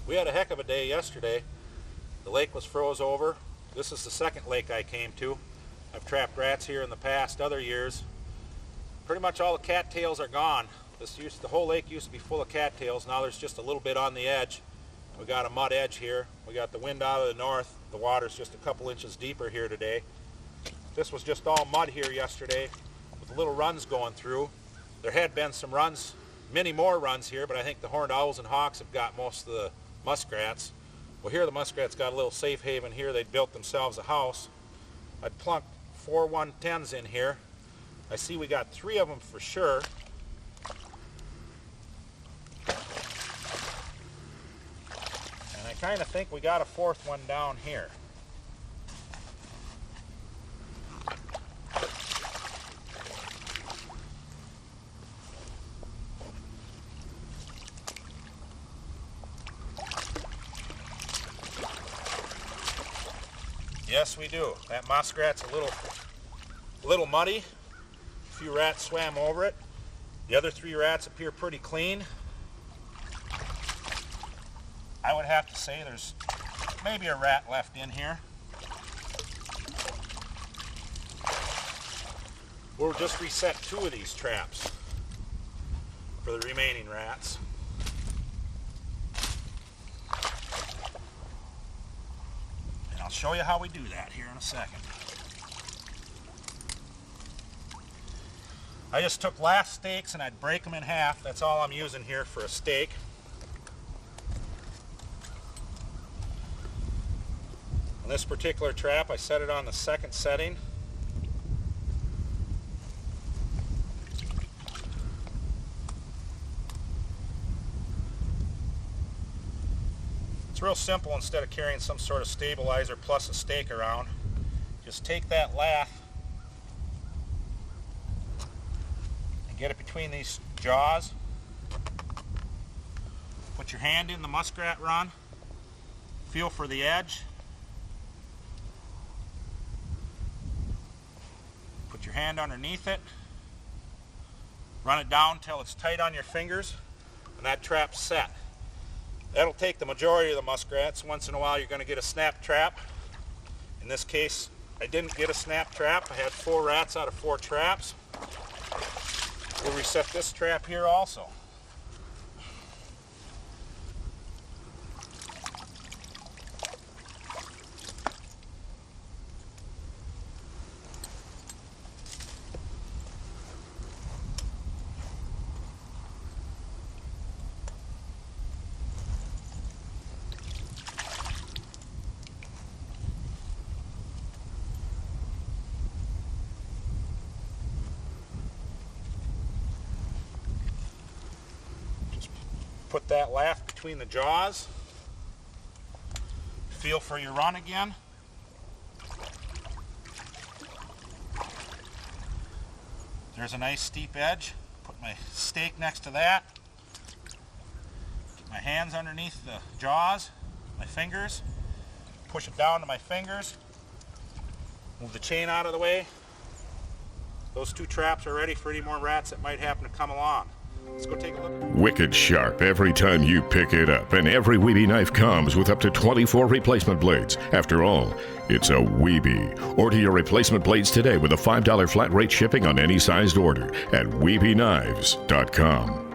We had a heck of a day yesterday. The lake was froze over. This is the second lake I came to. I've trapped rats here in the past, other years. Pretty much all the cattails are gone. The whole lake used to be full of cattails. Now there's just a little bit on the edge. We got a mud edge here. We got the wind out of the north. The water's just a couple inches deeper here today. This was just all mud here yesterday with little runs going through. There had been some runs, many more runs here, but I think the horned owls and hawks have got most of the muskrats. Well, here the muskrats got a little safe haven here. They built themselves a house. I'd plunked 4 110s in here. I see we got 3 of them for sure. And I kind of think we got a 4th one down here. Yes, we do. That muskrat's a little muddy. A few rats swam over it. The other 3 rats appear pretty clean. I would have to say there's maybe a rat left in here. We'll just reset 2 of these traps for the remaining rats. I'll show you how we do that here in a second. I just took lath stakes and I'd break them in half. That's all I'm using here for a stake. On this particular trap, I set it on the 2nd setting. It's real simple. Instead of carrying some sort of stabilizer plus a stake around, just take that lath and get it between these jaws. Put your hand in the muskrat run, feel for the edge. Put your hand underneath it, run it down until it's tight on your fingers, and that trap's set. That'll take the majority of the muskrats. Once in a while you're going to get a snap trap. In this case, I didn't get a snap trap. I had 4 rats out of 4 traps. We'll reset this trap here also. Put that lath between the jaws. Feel for your run again. There's a nice steep edge. Put my stake next to that. Get my hands underneath the jaws, my fingers. Push it down to my fingers. Move the chain out of the way. Those 2 traps are ready for any more rats that might happen to come along. Let's go take a look. Wicked sharp every time you pick it up, and every Wiebe knife comes with up to 24 replacement blades. After all, it's a Wiebe. Order your replacement blades today with a $5 flat rate shipping on any sized order at WiebeKnives.com.